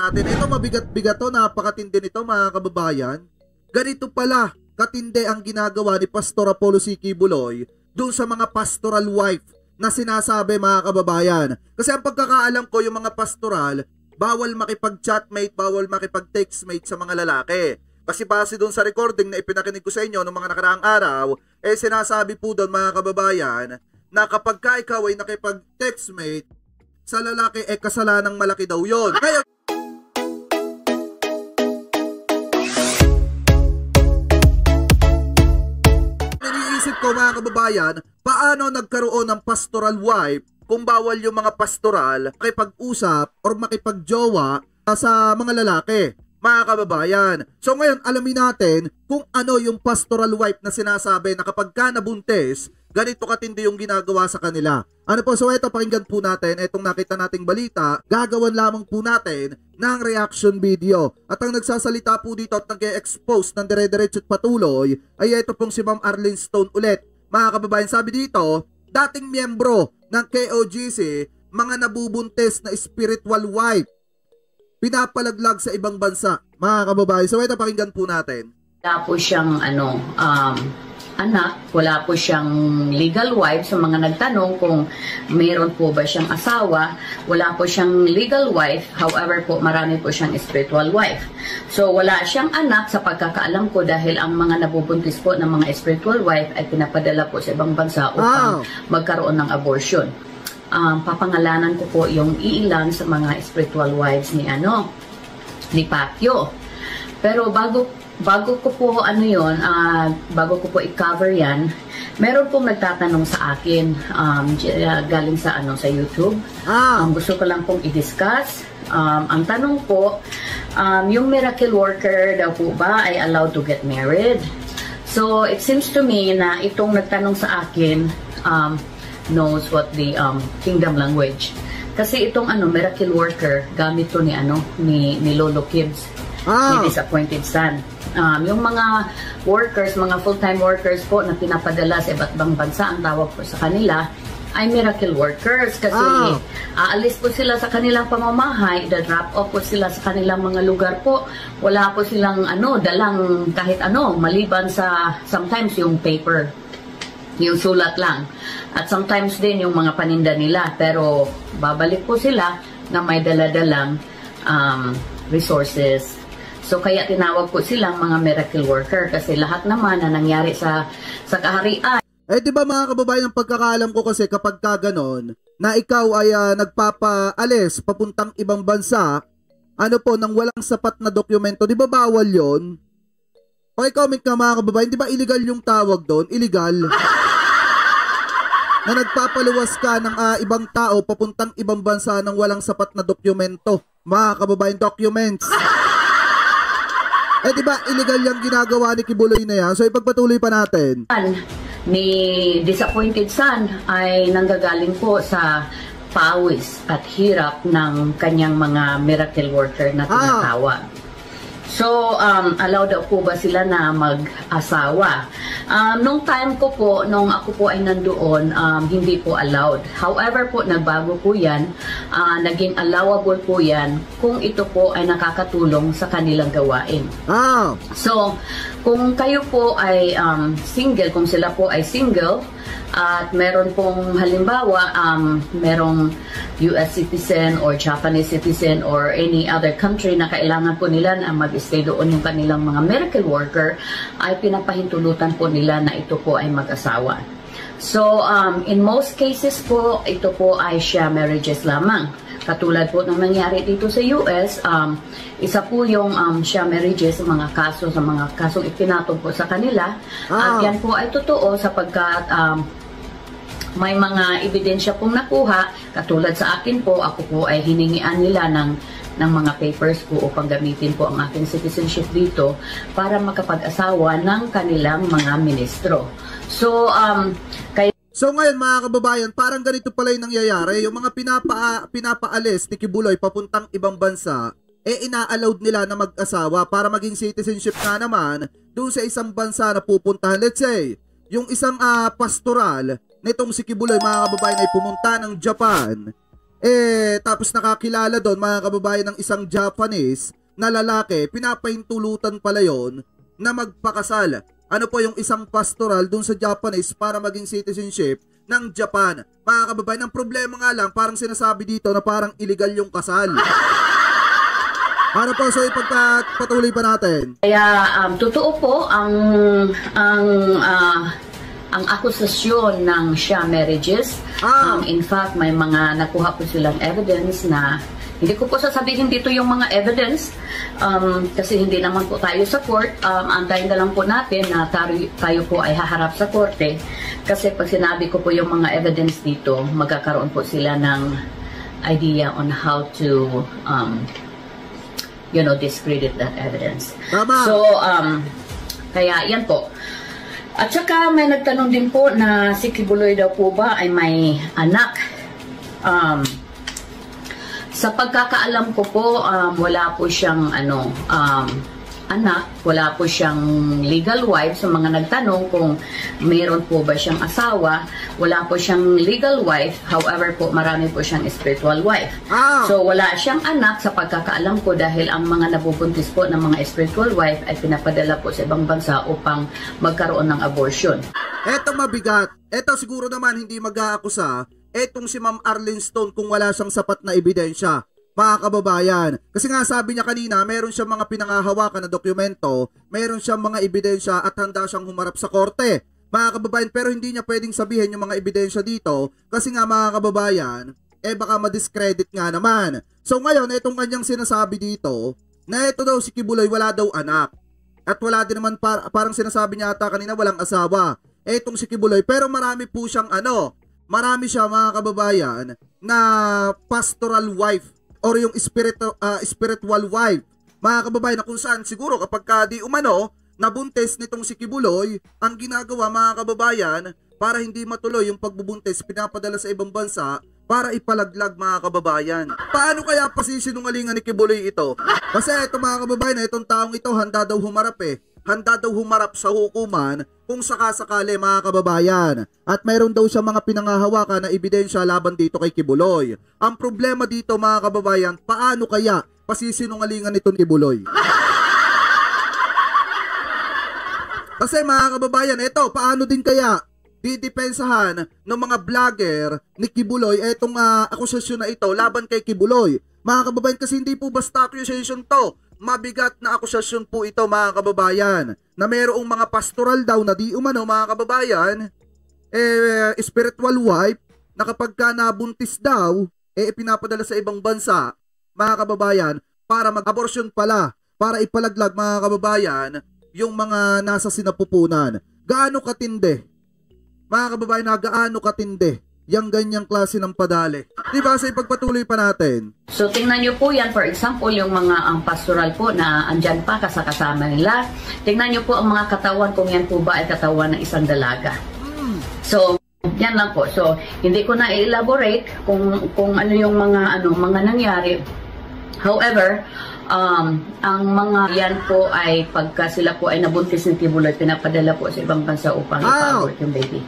natin. Ito mabigat-bigat to, napakatindi nito mga kababayan. Ganito pala katindi ang ginagawa ni Pastor Apollo C. Quiboloy doon sa mga pastoral wife na sinasabi mga kababayan. Kasi ang pagkakaalam ko yung mga pastoral, bawal makipag-chatmate, bawal makipag-textmate sa mga lalaki. Kasi base doon sa recording na ipinakinig ko sa inyo noong mga nakaraang araw, sinasabi po doon mga kababayan na kapag ka ikaw ay nakipag-textmate sa lalaki, kasalanang malaki daw yun. Ngayon, iniisip ko mga kababayan, paano nagkaroon ng pastoral wife kung bawal yung mga pastoral makipag-usap or makipag-jowa sa mga lalaki, mga kababayan. So ngayon, alamin natin kung ano yung pastoral wife na sinasabi na kapag ka nabuntis, ganito katindi yung ginagawa sa kanila. Ano po, so ito, pakinggan po natin itong nakita nating balita. Gagawan lamang po natin ng reaction video. At ang nagsasalita po dito at nag-expose ng dire-diretso at patuloy ay ito pong si Ma'am Arlene Stone ulit. Mga kababayan, sabi dito, dating miyembro ng KOGC, mga nabubuntis na spiritual wife, pinapalaglag sa ibang bansa. Mga kababayan, so ito, pakinggan po natin. Wala po siyang anak, wala po siyang legal wife. Sa mga nagtanong kung mayroon po ba siyang asawa, wala po siyang legal wife, however po marami po siyang spiritual wife. So wala siyang anak sa pagkakaalam ko dahil ang mga nabubuntis po ng mga spiritual wife ay pinapadala po sa ibang bansa upang magkaroon ng abortion. Papangalanan ko po yung iilan sa mga spiritual wives ni Pacquiao. Pero bago ko po bago ko po i-cover yan, meron pong nagtatanong sa akin galing sa YouTube. Gusto ko lang pong i-discuss. Ang tanong po, yung miracle worker daw po ba ay allowed to get married? So it seems to me na itong nagtanong sa akin knows what the kingdom language. Kasi itong miracle worker, gamit to ni Lolo Kibbs, ni Disappointed Son. Yung mga workers, mga full-time workers po na pinapadala sa iba't ibang bansa, ang tawag po sa kanila ay miracle workers. Kasi aalis po sila sa kanilang pamamahay, drop off po sila sa kanilang mga lugar po. Wala po silang dalang kahit maliban sa sometimes yung paper, yung sulat lang. At sometimes din yung mga paninda nila. Pero babalik po sila na may daladalang resources. So kaya tinawag po silang mga miracle worker kasi lahat naman na nangyari sa kaharian. Diba mga kababayan, ang pagkakaalam ko kasi kapag ka ganon, na ikaw ay nagpapaalis papuntang ibang bansa, nang walang sapat na dokumento, di ba bawal yon? Paki-comment ka mga kababayan, di ba illegal yung tawag doon? Illegal. Na nagpapaluwas ka ng ibang tao papuntang ibang bansa nang walang sapat na dokumento. Mga kababayan, documents. Diba illegal yung ginagawa ni Quiboloy na yan? So ipagpatuloy pa natin. Ni Disappointed Son ay nanggagaling po sa pawis at hirap ng kanyang mga miracle worker na tinatawag. So, allowed daw po ba sila na mag-asawa? Nung time ko po, nung ako po ay nandoon, hindi po allowed. However po, nagbago po yan. Naging allowable po yan kung ito po ay nakakatulong sa kanilang gawain. So, kung kayo po ay single, kung sila po ay single, at meron pong halimbawa, merong US citizen or Japanese citizen or any other country na kailangan po nila na mag-stay doon yung kanilang mga miracle worker, ay pinapahintulutan po nila na ito po ay mag-asawa. So, in most cases po, ito po ay shia marriages lamang. Katulad po ng nangyari dito sa US, isa po yung shia marriages sa mga kasong ipinatong po sa kanila. At yan po ay totoo sapagkat may mga ebidensya pong nakuha. Katulad sa akin po, ako po ay hiningian nila ng mga papers ko upang gamitin po ang aking citizenship dito para makapag-asawa ng kanilang mga ministro. So, So ngayon mga kababayan, parang ganito pala yung nangyayari. Yung mga pinapaalis ni Quiboloy papuntang ibang bansa, ina-allowed nila na mag-asawa para maging citizenship nga naman doon sa isang bansa na pupuntahan. Let's say, yung isang pastoral nitong si Quiboloy mga kababayan ay pumunta ng Japan. Tapos nakakilala doon mga kababayan ng isang Japanese na lalaki, pinapahintulutan pala yon na magpakasal. Ano po yung isang pastoral doon sa Japanese para maging citizenship ng Japan. Mga kababayan, ang problema nga lang, parang sinasabi dito na parang illegal yung kasal. Ano po, so ipagpatuloy pa natin. Kaya totoo po ang akusasyon ng Sham marriages. In fact, may mga nakuha po silang evidence na hindi ko po sasabihin dito yung mga evidence kasi hindi naman po tayo sa court. Antayin na lang po natin na tayo po ay haharap sa korte kasi pag sinabi ko po yung mga evidence dito, magkakaroon po sila ng idea on how to discredit that evidence. Tama. So, kaya yan po. At saka may nagtanong din po na si Kibuloy daw po ba ay may anak. Sa pagkakaalam ko po, wala po siyang anak, wala po siyang legal wife. Sa mga nagtanong kung mayroon po ba siyang asawa, wala po siyang legal wife, however po marami po siyang spiritual wife. So wala siyang anak sa pagkakaalam ko dahil ang mga nabubuntis po ng mga spiritual wife ay pinapadala po sa ibang bansa upang magkaroon ng abortion. Eto mabigat, eto siguro naman hindi mag-aakusa, etong si Ma'am Arlene Stone kung wala siyang sapat na ebidensya. Mga kababayan, kasi nga sabi niya kanina, meron siyang mga pinangahawakan na dokumento, meron siyang mga ebidensya at handa siyang humarap sa korte. Mga kababayan, pero hindi niya pwedeng sabihin yung mga ebidensya dito kasi nga mga kababayan, baka ma-discredit nga naman. So ngayon, itong kanyang sinasabi dito, na ito daw si Kibuloy wala daw anak. At wala din naman parang sinasabi niya ata kanina walang asawa. Itong si Kibuloy, pero marami po siyang marami siya mga kababayan na pastoral wife or yung spiritual wife. Mga kababayan na kung saan siguro kapag di umano nabuntis nitong si Kibuloy, ang ginagawa mga kababayan para hindi matuloy yung pagbubuntis, pinapadala sa ibang bansa para ipalaglag mga kababayan. Paano kaya pasisinungalingan ni Kibuloy ito? Kasi ito mga kababayan, itong taong ito handa daw humarap handa daw humarap sa hukuman kung sakasakali mga kababayan. At mayroon daw siya mga pinangahawakan na ebidensya laban dito kay Kibuloy. Ang problema dito mga kababayan, paano kaya pasisinungalingan nitong Kibuloy? Kasi mga kababayan, ito, paano din kaya didepensahan ng mga vlogger ni Kibuloy etong akusasyon na ito laban kay Kibuloy? Mga kababayan, kasi hindi po basta accusation to. Mabigat na akusasyon po ito mga kababayan, na mayroong mga pastoral daw na di umano mga kababayan, spiritual wife, na kapag ka nabuntis daw, pinapadala sa ibang bansa, mga kababayan, para mag-abortion pala, para ipalaglag mga kababayan, yung mga nasa sinapupunan. Gaano katindi? Mga kababayan, na gaano katindi yung ganyang klase ng padali. Diba? Sa ipagpatuloy pa natin. So, tingnan nyo po yan. For example, yung mga pastoral po na andyan pa kasama nila. Tingnan nyo po ang mga katawan kung yan po ba ay katawan ng isang dalaga. So, yan lang po. So, hindi ko na i-elaborate kung ano yung mga nangyari. However, ang mga yan po ay pagka sila po ay nabuntis ng Kibuloy, pinapadala po sa ibang bansa upang ipa-abort yung baby.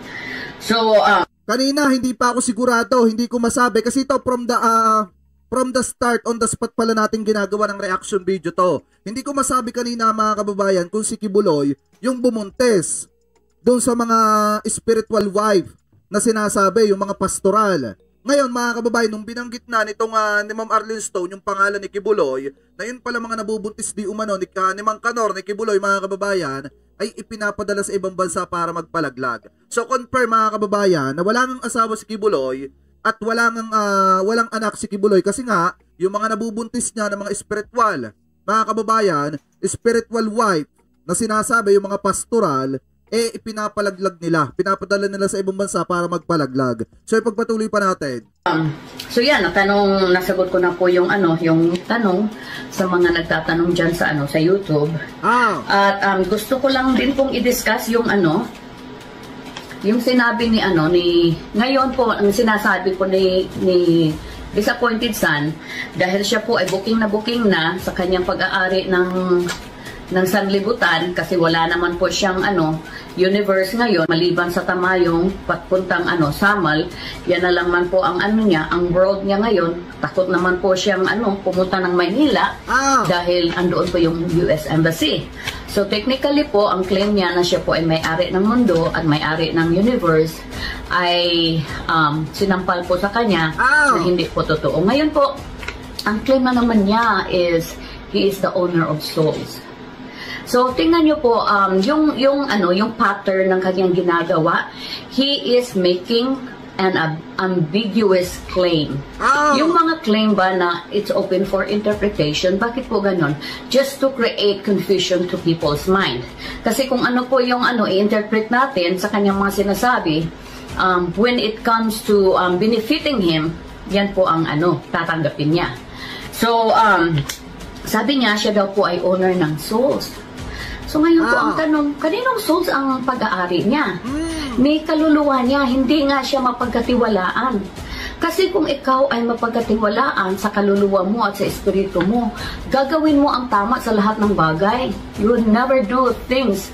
So, kanina hindi pa ako sigurado, hindi ko masabi kasi ito from the start, on the spot pala natin ginagawa ng reaction video to. Hindi ko masabi kanina mga kababayan kung si Kibuloy yung bumuntes doon sa mga spiritual wife na sinasabi, yung mga pastoral. Ngayon mga kababayan, nung binanggit na nitong ni Ma'am Arlene Stone yung pangalan ni Kibuloy, na yun pala mga nabubuntis di umano ni Mang Kanor ni Kibuloy mga kababayan, ay ipinapadala sa ibang bansa para magpalaglag. So confirm mga kababayan na wala ngang asawa si Kibuloy at walang anak si Kibuloy kasi nga yung mga nabubuntis niya ng mga spiritual, mga kababayan, spiritual wife na sinasabi yung mga pastoral, ipinapalaglag nila, pinapadala nila sa ibang bansa para magpalaglag. So ipagpatuloy pa natin. So yan, nasagot ko na po yung tanong sa mga nagtatanong diyan sa YouTube. At gusto ko lang din pong i-discuss yung yung sinabi ni ngayon po ang sinasabi po ni Disappointed Son dahil siya po ay booking na sa kanyang pag-aari ng sanlibutan kasi wala naman po siyang universe ngayon maliban sa tamayong patpuntang Samal. Yan na lang man po ang niya, ang world niya ngayon. Takot naman po siyang pumunta ng Maynila dahil andoon po yung US Embassy. So technically po, ang claim niya na siya po ay may-ari ng mundo at may-ari ng universe ay sinampal po sa kanya na hindi po totoo. Ngayon po, ang claim na naman niya is he is the owner of souls. So tingnan niyo po yung pattern ng kanyang ginagawa. He is making an ambiguous claim. Yung mga claim ba na it's open for interpretation, bakit po ganon? Just to create confusion to people's mind. Kasi kung ano po yung i-interpret natin sa kanyang mga sinasabi, when it comes to benefiting him, yan po ang tatanggapin niya. So, sabi niya, siya daw po ay owner ng souls. So ngayon po ang tanong, kaninong souls ang pag-aari niya? May kaluluwa niya, hindi nga siya mapagkatiwalaan. Kasi kung ikaw ay mapagkatiwalaan sa kaluluwa mo at sa espiritu mo, gagawin mo ang tama sa lahat ng bagay. You would never do things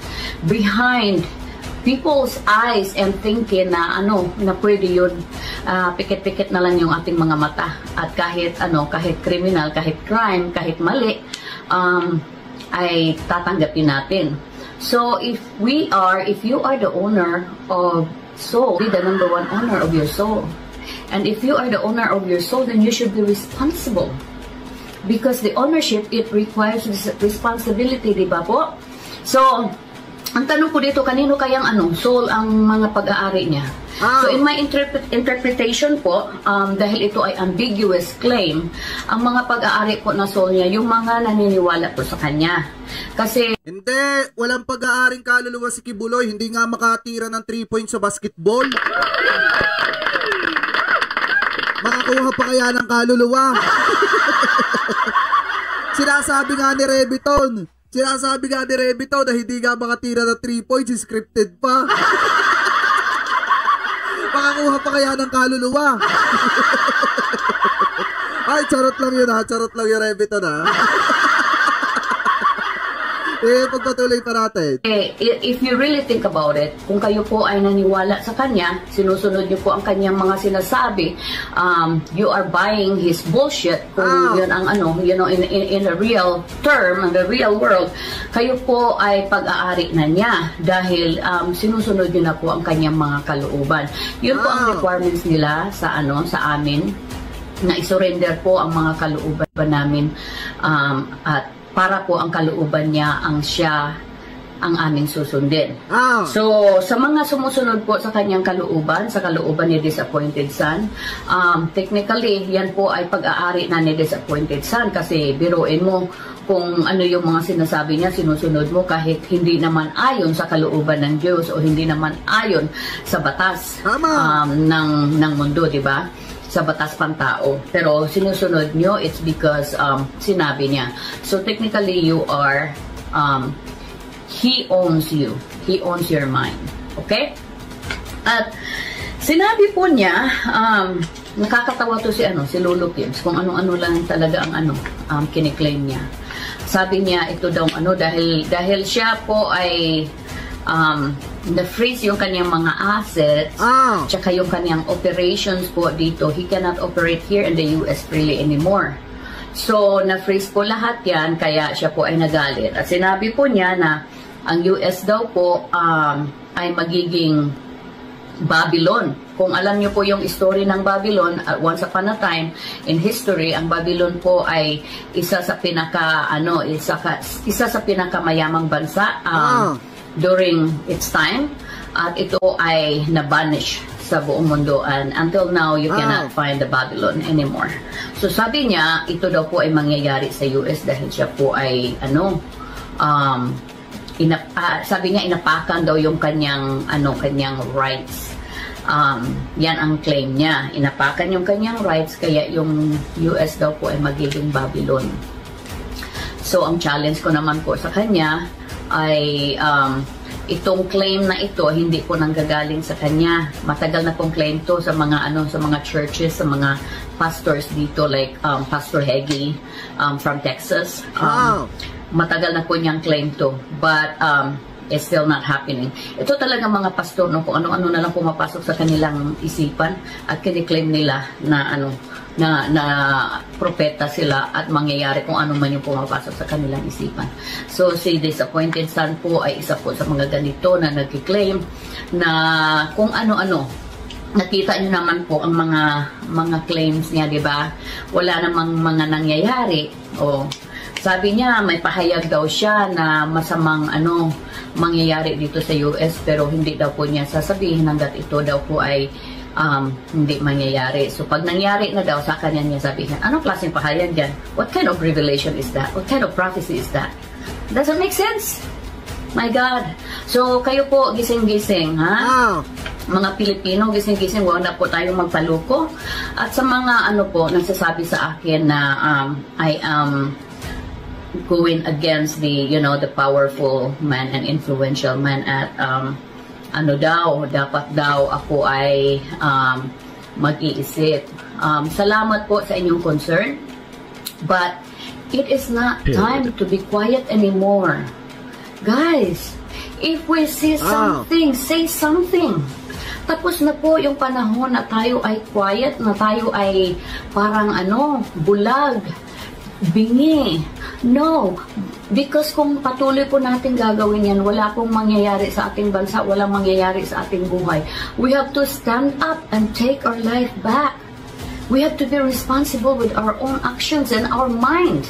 behind people's eyes and thinking na na pwede yun. Pikit-pikit na lang yung ating mga mata. At kahit kahit criminal, kahit crime, kahit mali, ay tatanggapin natin. So if you are the owner of soul, be the number one owner of your soul. And if you are the owner of your soul, then you should be responsible. Because the ownership, it requires responsibility, di ba po? So, ang tanong ko dito, kanino kayang soul ang mga pag-aari niya? So in my interpretation po, dahil ito ay ambiguous claim, ang mga pag-aari po na soul niya, yung mga naniniwala po sa kanya. Kasi hindi, walang pag-aaring kaluluwa si Kibuloy, hindi nga makatira ng 3 points sa basketball. Makakuha pa kaya ng kaluluwa? Sinasabi nga ni Reviton na hindi nga makatira ng 3 points, scripted pa. Makakuha pa kaya ng kaluluwa? Ay, charot lang yun yung Reviton pagpatuloy pa natin. If you really think about it, kung kayo po ay naniwala sa kanya, sinusunod niyo po ang kanyang mga sinasabi, you are buying his bullshit, kung yun ang in a real term, in the real world, kayo po ay pag-aari na niya dahil sinusunod niyo na po ang kanyang mga kalooban. Yun po ang requirements nila sa amin, na isurrender po ang mga kalooban namin at para po ang kalooban niya ang aming susundin. So, sa mga sumusunod po sa kanyang kalooban, sa kalooban ni Disappointed Son, technically, yan po ay pag-aari na ni Disappointed Son kasi biruin mo kung ano yung mga sinasabi niya, sinusunod mo kahit hindi naman ayon sa kalooban ng Diyos o hindi naman ayon sa batas ng mundo, di ba? Sa batas pantao. Pero sinusunod nyo, it's because sinabi niya. So technically, you are, he owns you. He owns your mind. Okay? At sinabi po niya, nakakatawa to si Lolo Kims, kung ano-ano lang talaga ang kiniklaim niya. Sabi niya, ito daw dahil siya po ay na-freeze yung kanyang mga assets, tsaka yung kanyang operations po dito. He cannot operate here in the US freely anymore. So, na-freeze po lahat yan, kaya siya po ay nagalit. At sinabi po niya na ang US daw po ay magiging Babylon. Kung alam niyo po yung story ng Babylon, once upon a time in history, ang Babylon po ay isa sa pinakamayamang bansa during its time, at ito ay na-banish sa buong mundo, and until now you cannot find the Babylon anymore. So sabi niya, ito daw po ay mangyayari sa US dahil siya po ay sabi niya inapakan daw yung kanyang rights. Yan ang claim niya, inapakan yung kanyang rights, kaya yung US daw po ay magiging Babylon. So ang challenge ko naman po sa kanya ay itong claim na ito hindi po nanggagaling sa kanya. Matagal na pong claim to sa mga sa mga churches, sa mga pastors dito like Pastor Heggie from Texas. Matagal na po niyang claim to, but it's still not happening. Ito talaga mga pastor, no, kung ano-ano na lang pumapasok sa kanilang isipan at kiniklaim nila na na propeta sila at mangyayari kung ano man yung pumapasok sa kanilang isipan. So si Disappointed Son po ay isa po sa mga ganito na nagki-claim na kung ano-ano. Nakita niyo naman po ang mga claims niya, di ba? Wala namang mga nangyayari. Sabi niya may pahayag daw siya na masamang mangyayari dito sa US, pero hindi daw po niya sasabihin hangga't ito daw po ay hindi mangyayari. So pag nangyari na daw, sa kanya niya sabihin, anong klaseng pahayag yan? What kind of revelation is that? What kind of prophecy is that? Does it make sense? My God. So kayo po, gising-gising, ha? Mga Pilipino, gising-gising, huwag na po tayong magpaluko. At sa mga po, nagsasabi sa akin na I am going against the, the powerful man and influential man at dapat daw ako ay mag-iisip. Salamat po sa inyong concern, but it is not time to be quiet anymore. Guys, if we see something, say something. Tapos na po yung panahon na tayo ay quiet, na tayo ay parang bulag, bingi. No, because kung patuloy po natin gagawin yan, wala pong mangyayari sa ating bansa, walang mangyayari sa ating buhay. We have to stand up and take our life back. We have to be responsible with our own actions and our mind.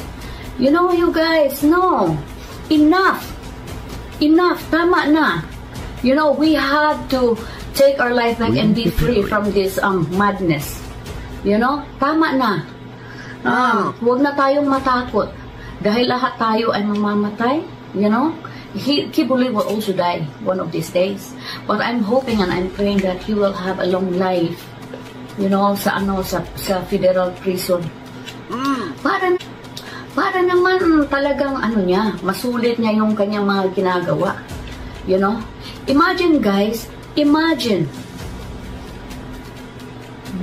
You know, you guys, no. Enough. Enough. Tama na. You know, we have to take our life back and be free from this madness. You know, tama na. Huwag na tayong matakot. Dahil lahat tayo ay mamamatay, you know. Kibuli will also die one of these days. But I'm hoping and I'm praying that he will have a long life, you know, sa federal prison. Para naman talagang masulit niya yung kanyang mga ginagawa. You know? Imagine guys,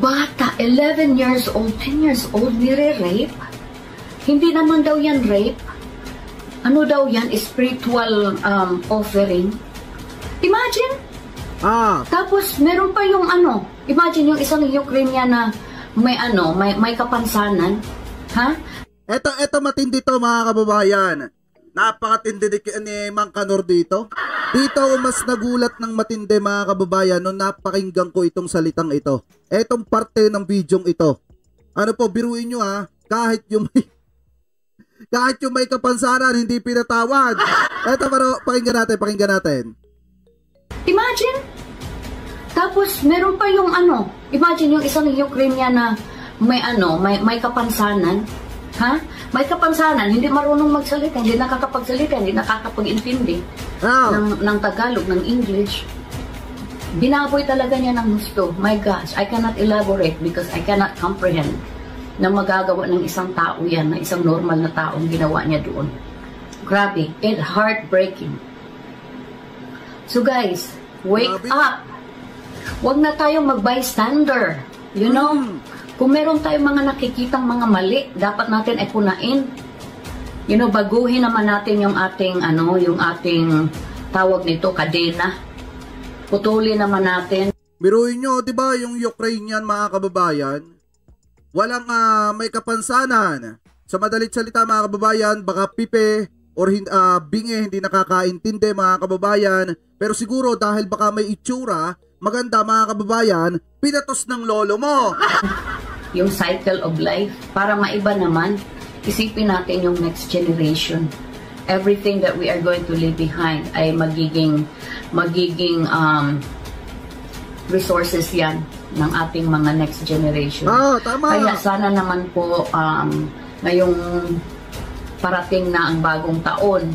bata, 11 years old, 10 years old, nire-rape. Hindi naman daw yan rape. Ano daw yan? Spiritual offering. Imagine. Tapos, meron pa yung imagine yung isang Ukrainian na may kapansanan. Ha? Eto matindi to mga kababayan. Napakatindi ni Mang Kanor dito. Dito mas nagulat ng matindi mga kababayan nung napakinggan ko itong salitang ito. Etong parte ng bidyong ito. Biruin nyo kahit yung may kapansanan, hindi pinatawad. Eto, pero pakinggan natin. Imagine. Tapos, meron pa yung imagine yung isang Ukrainian na may kapansanan. Ha? May kapansanan, hindi marunong magsalita, hindi nakakapagsalita, hindi nakakapag-intindi ng Tagalog, ng English. Binaboy talaga niya ng gusto. My gosh, I cannot elaborate because I cannot comprehend na magagawa ng isang tao yan, na isang normal na taong ginawa niya doon. Grabe, it's heartbreaking. So guys, wake up. Huwag na tayong mag-bystander. You know, kung meron tayong mga nakikitang mga mali, dapat natin ay punain. You know, baguhin naman natin yung ating, yung ating tawag nito, kadena. Putulin naman natin. Biruin nyo, di ba, yung Ukrainian mga kababayan, walang may kapansanan. Sa madalit salita mga kababayan, baka pipe or bingi, hindi nakakaintindi mga kababayan. Pero siguro dahil baka may itsura, maganda mga kababayan, pinatos ng lolo mo. Yung cycle of life, para maiba naman, isipin natin yung next generation. Everything that we are going to leave behind ay magiging resources yan ng ating mga next generation. Tama. Kaya sana naman po ngayong parating na ang bagong taon,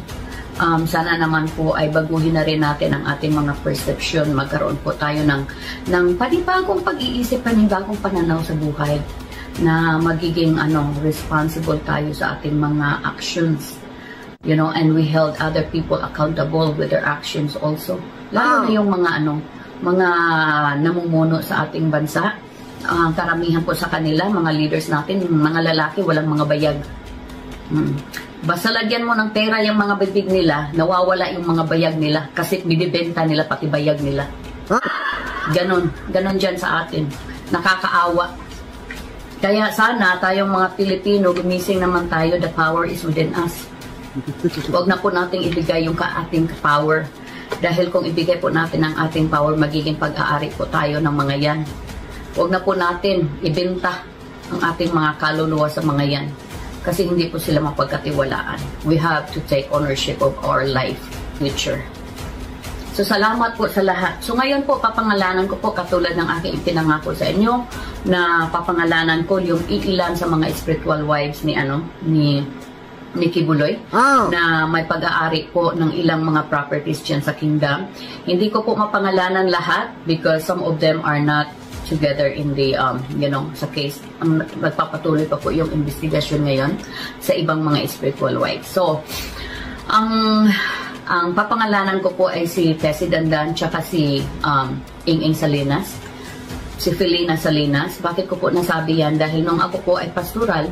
sana naman po ay baguhin na rin natin ang ating mga perception. Magkaroon po tayo ng panibagong pag-iisip, panibagong pananaw sa buhay, na magiging responsible tayo sa ating mga actions. you know, and we held other people accountable with their actions also. Lalo na yung mga namumuno sa ating bansa. Karamihan po sa kanila, mga leaders natin, mga lalaki, walang mga bayag. Basta lagyan mo ng pera yung mga bibig nila, nawawala yung mga bayag nila kasi binibenta nila pati bayag nila. Ganon dyan sa atin. Nakakaawa. Kaya sana tayong mga Pilipino, gumising naman tayo, the power is within us. Huwag na po nating ibigay yung ating power. Dahil kung ibigay po natin ang ating power, magiging pag-aari po tayo ng mga yan. Huwag na po natin ibenta ang ating mga kaluluwa sa mga yan. Kasi hindi po sila mapagkatiwalaan. We have to take ownership of our life, future. So, salamat po sa lahat. So, ngayon po, papangalanan ko po, katulad ng aking ipinangako sa inyo, na papangalanan ko yung iilan sa mga spiritual wives ni Kibuloy, na may pag-aari po ng ilang mga properties dyan sa kingdom. Hindi ko po mapangalanan lahat because some of them are not together in the, sa case. Magpapatuloy pa po yung investigation ngayon sa ibang mga spiritual wives. So, ang papangalanan ko po ay si Tessie Dandan tsaka si Ing Salinas, si Felina Salinas. Bakit ko po nasabi yan? Dahil nung ako po ay pastoral,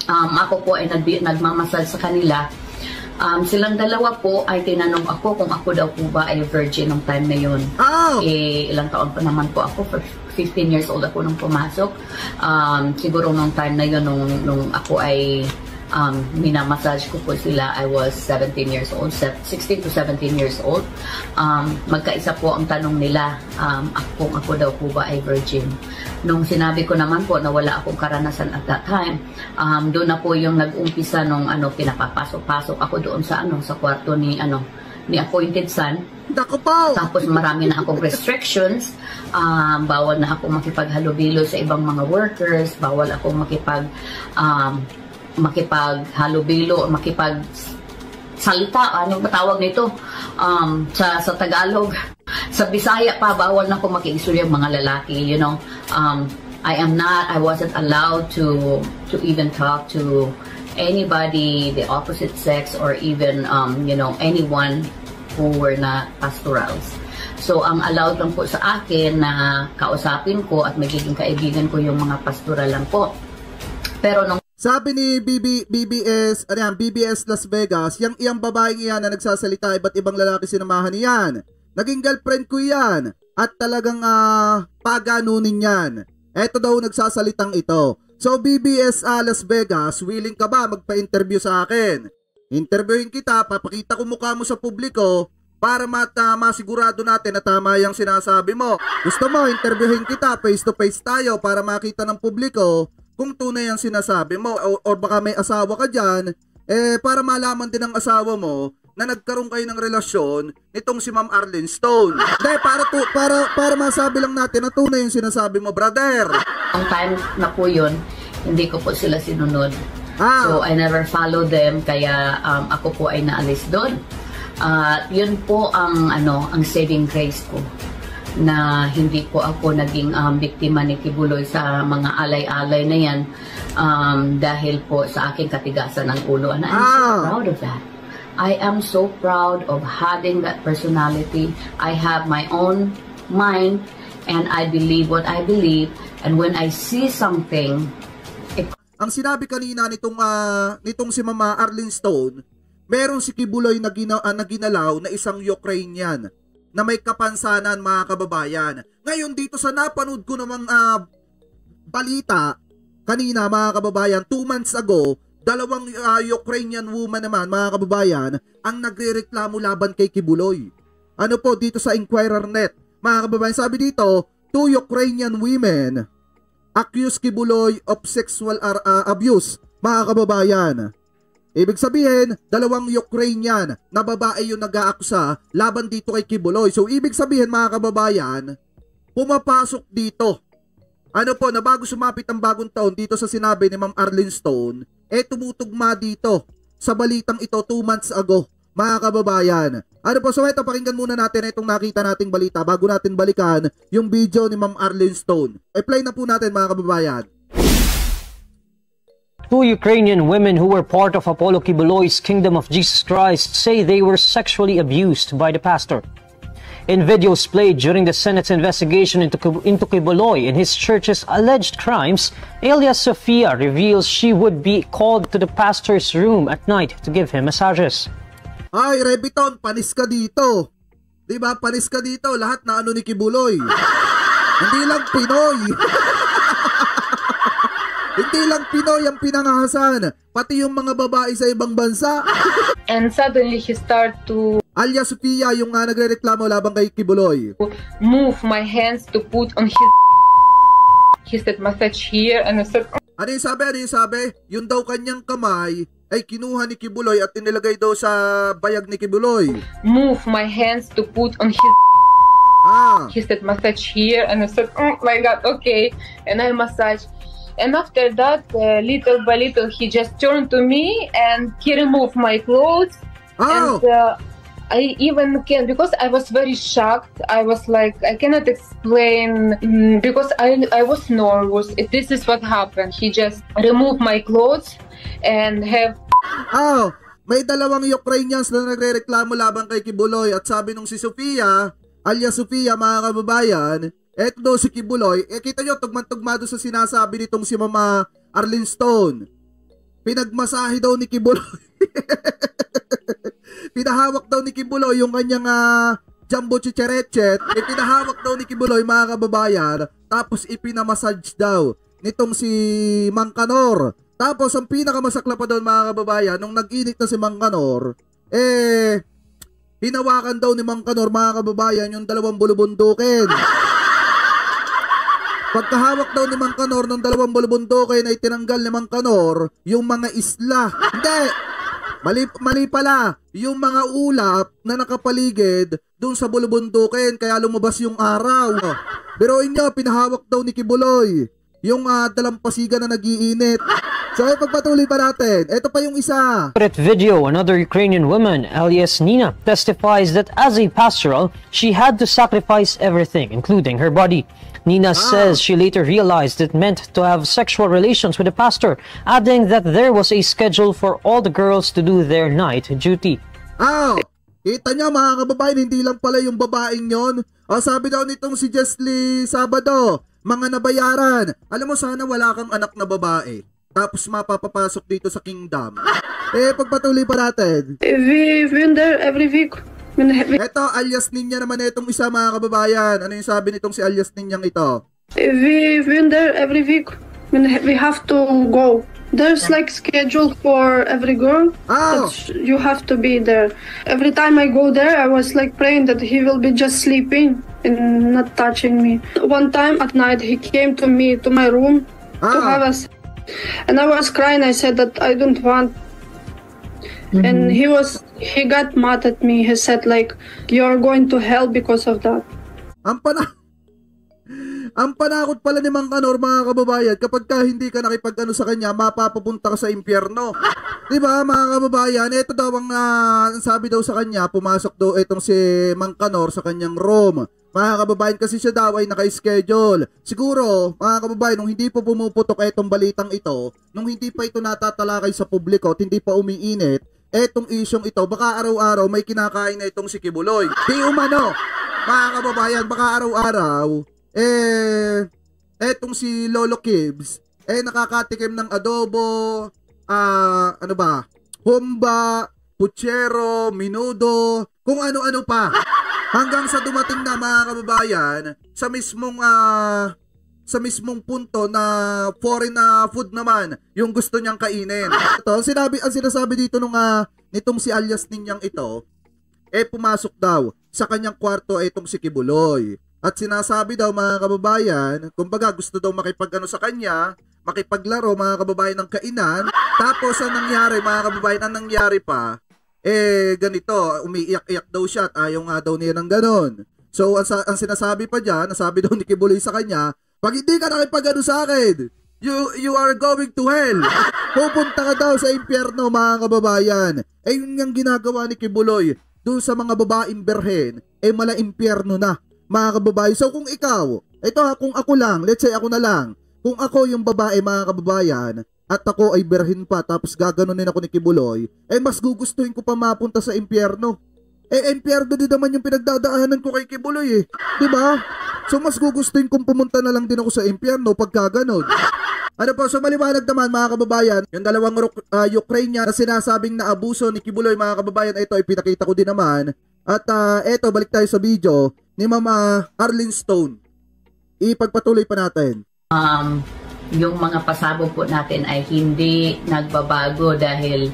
ako po ay nagmamasal sa kanila. Silang dalawa po ay tinanong ako kung ako daw po ba ay virgin nung time na yun. Ilang taon pa naman po ako, 15 years old ako nung pumasok. Siguro nung time na yun, nung ako ay minamassage ko po sila, I was 17 years old, 16 to 17 years old. Magkaisa po ang tanong nila kung ako daw po ba ay virgin. Nung sinabi ko naman po na wala akong karanasan at that time, doon na po yung nag-umpisa nung pinapapasok-pasok ako doon sa sa kwarto ni appointed son. Tapos marami na akong restrictions. Bawal na ako makipaghalubilo sa ibang mga workers, bawal ako makipaghalubilo o makipagsalita, ano ba tawag nito sa Tagalog. Sa Bisaya pa, bawal na ako makiistorya mga lalaki, you know. I wasn't allowed to even talk to anybody the opposite sex or even anyone who were not pastorals. So ang allowed lang po sa akin na kausapin ko at magiging kaibigan ko yung mga pastoral lang po. Pero nung sabi ni BBS Las Vegas, yung iyang babaeng iyan na nagsasalita, iba't ibang lalaki sinamahan niyan. Naging girlfriend ko yan at talagang paganunin yan. Eto daw nagsasalitang ito. So BBS Las Vegas, willing ka ba magpa-interview sa akin? Interviewin kita, papakita ko mukha mo sa publiko para masigurado natin na tama yung sinasabi mo. Gusto mo, interviewin kita, face to face tayo para makita ng publiko kung tunay ang sinasabi mo or baka may asawa ka dyan, para malaman din ng asawa mo na nagkaroon kayo ng relasyon nitong si Ma'am Arlene Stone. Dahil para masabi lang natin na tunay yung sinasabi mo, brother. Ang time na po yun, hindi ko po sila sinunod. So I never followed them, kaya ako po ay naalis doon. Yun po ang saving grace ko, na hindi po ako naging biktima ni Kibuloy sa mga alay-alay na yan dahil po sa aking katigasan ng ulo. And I'm so proud of that. I am so proud of having that personality. I have my own mind and I believe what I believe, and when I see something. Ang sinabi kanina nitong si Mama Arlene Stone, meron si Kibuloy na ginalaw na isang Ukrainian na may kapansanan, mga kababayan. Ngayon dito sa napanood ko namang balita kanina, mga kababayan, 2 months ago, dalawang Ukrainian woman naman, mga kababayan, ang nagrereklamo laban kay Kibuloy. Ano po dito sa Inquirer.net, mga kababayan, sabi dito, 2 Ukrainian women accuse Kibuloy of sexual abuse, mga kababayan. Ibig sabihin, dalawang Ukrainian na babae yung nag-aakusa laban dito kay Kibuloy. So, ibig sabihin, mga kababayan, pumapasok dito. Ano po, na bago sumapit ang bagong taon dito sa sinabi ni Ma'am Arlene Stone, tumutugma dito sa balitang ito 2 months ago, mga kababayan. Ano po, so ito, pakinggan muna natin itong nakita nating balita bago natin balikan yung video ni Ma'am Arlene Stone. Play na po natin, mga kababayan. Two Ukrainian women who were part of Apollo Kibuloy's Kingdom of Jesus Christ say they were sexually abused by the pastor. In videos played during the Senate's investigation into Kibuloy and his church's alleged crimes, Elia Sofia reveals she would be called to the pastor's room at night to give him massages. Ay, Rebiton, panis ka dito. Diba, panis ka dito. Lahat na ano ni Kibuloy. Hindi lang Pinoy. Hindi lang Pinoy ang pinangahasan, pati yung mga babae sa ibang bansa. And suddenly he started to Alia Sofia yung nagrereklamo labang kay Kibuloy. move my hands to put on his. He said massage here and I said Ano yung sabi? Ano yung sabi? Yung daw kanyang kamay ay kinuha ni Kibuloy at inilagay daw sa bayag ni Kibuloy. move my hands to put on his. He said massage here and I said oh my god, okay, and I massage. And after that, little by little, he just turned to me and he removed my clothes. And I even can, because I was very shocked. I was like, I cannot explain because I was nervous. This is what happened. He just removed my clothes and have. May dalawang Ukrainians na nagrereklamo labang kay Kibuloy at sabi nung si Sofia, Alia Sofia, mga kababayan, eto daw si Kibuloy, kita nyo, tugman-tugma doon sa sinasabi nitong si Mama Arlene Stone. Pinagmasahe daw ni Kibuloy. Pinahawak daw ni Kibuloy yung kanyang jumbo chicherechet. Pinahawak daw ni Kibuloy, mga kababayan, tapos ipinamassage daw nitong si Mang Kanor. Tapos ang pinakamasakla pa doon, mga kababayan, nung nag-init na si Mang Kanor, hinawakan daw ni Mang Kanor, mga kababayan, yung dalawang bulubundukin. Pagkahawak daw ni Mang Kanor ng dalawang bulubundukin ay tinanggal ni Mang Kanor yung mga isla. Hindi! Mali pala. Yung mga ulap na nakapaligid dun sa bulubundukin kaya lumabas yung araw. Pero inyo, pinahawak daw ni Kibuloy yung dalampasigan na nag-iinit. So, pagpatuloy pa natin. Ito pa yung isa. At video, another Ukrainian woman, alias Nina, testifies that as a pastoral, she had to sacrifice everything, including her body. Nina says she later realized it meant to have sexual relations with the pastor, adding that there was a schedule for all the girls to do their night duty. Kita niya, mga kababayan, hindi lang pala yung babaeng yon. Sabi daw nitong si Jesly Sabado, mga nabayaran. Alam mo, sana wala kang anak na babae. Tapos mapapapasok dito sa kingdom. Pagpatuloy pa natin. We went there every week. Eto, alias Ninya naman itong isa, mga kababayan. Ano yung sabi nitong si alias Ninyang ito? We went there every week. We have to go. There's like schedule for every girl. You have to be there. Every time I go there, I was like praying that he will be just sleeping and not touching me. One time at night, he came to me, to my room, to have us. And I was crying. I said that I don't want. And he got mad at me. He said like, you're going to hell because of that. Ang panakot pala ni Mang Kanor, mga kababayan, kapag ka hindi ka nakipag-ano sa kanya, mapapapunta ka sa impyerno. Diba, mga kababayan? Ito daw ang sabi daw sa kanya, pumasok daw itong si Mang Kanor sa kanyang room. Mga kababayan, kasi siya daw ay naka-schedule. Siguro, mga kababayan, nung hindi pa pumuputok itong balitang ito, nung hindi pa ito natatalakay sa publiko at hindi pa umiinit, etong isyong ito, baka araw-araw may kinakain na itong si Kibuloy. Di umano, mga kababayan, baka araw-araw, etong si Lolo Kibs, nakakatikim ng adobo, humba, puchero, minudo, kung ano-ano pa. Hanggang sa dumating na, mga kababayan, sa mismong punto na foreign na food naman yung gusto niyang kainin. Ito, ang sinasabi dito nitong si alias Ninyang ito, pumasok daw sa kanyang kwarto itong si Kibuloy. At sinasabi daw, mga kababayan, kumbaga gusto daw makipag-ano sa kanya, makipaglaro, mga kababayan, ng kainan. Tapos ang nangyari, mga kababayan, ang nangyari pa, ganito, umiiyak-iyak daw siya at ayaw nga daw niya ng ganon. So, ang sinasabi pa dyan, nasabi daw ni Kibuloy sa kanya, pag hindi ka nakipag-ano sa akin, you are going to hell. Pupunta ka daw sa impyerno, mga kababayan. Yun yung ginagawa ni Kibuloy doon sa mga babaeng berhen, mala impyerno na, mga kababayan. So, kung ikaw, kung ako lang, let's say ako na lang, kung ako yung babae, mga kababayan, at ako ay berhin pa tapos gaganunin ako ni Kibuloy, mas gugustuhin ko pa mapunta sa impyerno. Impyerno din naman yung pinagdadaanan ko kay Kibuloy diba? So mas gugustuhin kong pumunta na lang din ako sa impyerno pagka ganon. Ano po, so maliwanag naman mga kababayan, yung dalawang Ukrainian na sinasabing na abuso ni Kibuloy mga kababayan, ito ay pinakita ko din naman. At ito, balik tayo sa video ni Mama Arlene Stone. Ipagpatuloy pa natin. Yung mga pasabog po natin ay hindi nagbabago dahil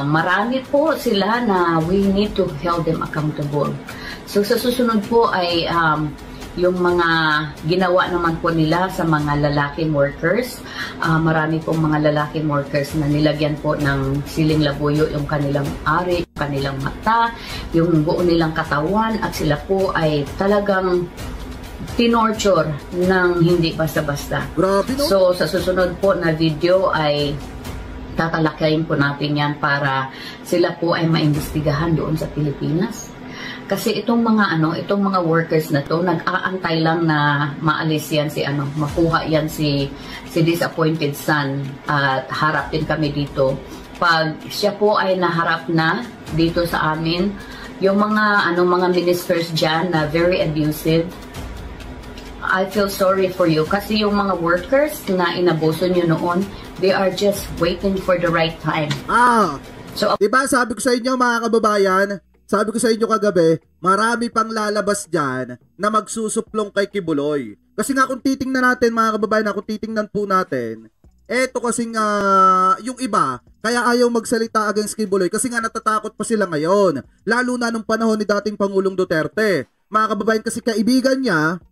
marami po sila na we need to hold them accountable. So sa susunod po ay yung mga ginawa naman po nila sa mga lalaking workers, marami pong mga lalaking workers na nilagyan po ng siling labuyo yung kanilang ari, yung kanilang mata, yung buo nilang katawan at sila po ay talagang tinorture ng hindi basta-basta. Grabe, no? So, sa susunod po na video ay tatalakayin po natin yan para sila po ay maimbestigahan doon sa Pilipinas. Kasi itong mga workers na to, nag-aantay lang na maalis yan makuha yan si disappointed son at harapin kami dito. Pag siya po ay naharap na dito sa amin, yung mga ministers dyan na very abusive, I feel sorry for you kasi yung mga workers na inabuso nyo noon, they are just waiting for the right time. So, diba sabi ko sa inyo mga kababayan, sabi ko sa inyo kagabi, marami pang lalabas dyan na magsusuplong kay Kibuloy. Kasi nga kung titingnan natin mga kababayan, kung titingnan po natin, eto kasing yung iba, kaya ayaw magsalita against Kibuloy kasi nga natatakot pa sila ngayon. Lalo na nung panahon ni dating Pangulong Duterte. Mga kababayan, kasi kaibigan niya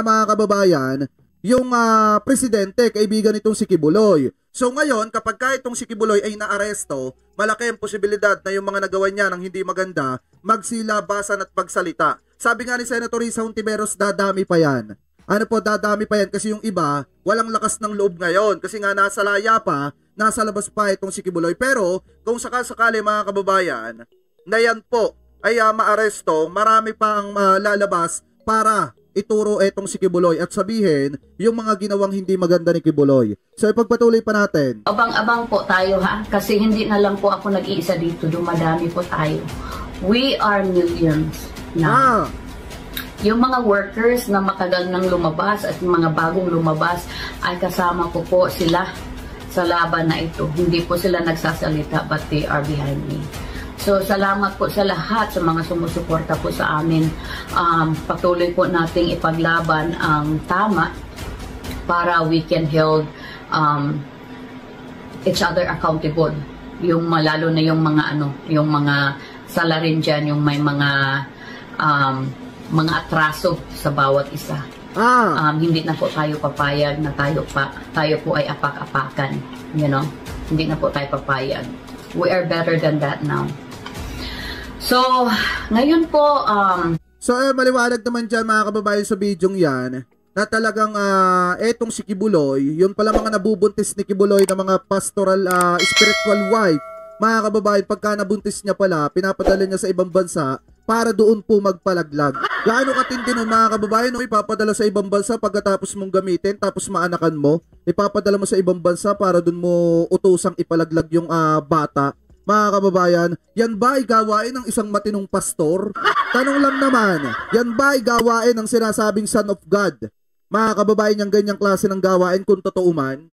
mga kababayan, yung presidente, kaibigan nitong si Kibuloy. So ngayon, kapag itong si Kibuloy ay naaresto, malaki ang posibilidad na yung mga nagawa niya ng hindi maganda, magsilabasan at pagsalita. Sabi nga ni Senator Risa Hontiveros, dadami pa yan. Dadami pa yan kasi yung iba, walang lakas ng loob ngayon. Kasi nga nasa laya pa, nasa labas pa itong si Kibuloy. Pero kung sakasakali mga kababayan, na yan po ay maaresto, marami pa ang lalabas para ituro etong si Kibuloy at sabihin yung mga ginawang hindi maganda ni Kibuloy. So ipagpatuloy pa natin. Abang-abang po tayo kasi hindi na lang po ako nag-iisa dito, dumadami po tayo. We are millions now. Yung mga workers na matagal nang lumabas at mga bagong lumabas ay kasama ko po sila sa laban na ito. Hindi po sila nagsasalita but they are behind me. So, salamat po sa lahat, sa mga sumusuporta po sa amin. Patuloy po nating ipaglaban ang tama para we can hold each other accountable. Yung lalo na yung mga salarin dyan, yung may mga atraso sa bawat isa. Hindi na po tayo papayag na tayo po ay apak-apakan. Hindi na po tayo papayag. We are better than that now. So, ngayon po, So, maliwanag naman dyan mga kababayan sa bidyong yan, na talagang etong si Kibuloy, yun pala mga nabubuntis ni Kibuloy na mga pastoral spiritual wife, mga kababayan, pagka nabuntis niya pala, pinapadala niya sa ibang bansa para doon po magpalaglag. Gaano katindi nun mga kababayan, ipapadala sa ibang bansa pagkatapos mong gamitin, tapos maanakan mo, ipapadala mo sa ibang bansa para doon mo utusang ipalaglag yung bata. Mga kababayan, yan ba ay gawain ng isang matinong pastor? Tanong lang naman, yan ba ay gawain ng sinasabing Son of God? Mga kababayan, yung ganyang klase ng gawain kung totoo man?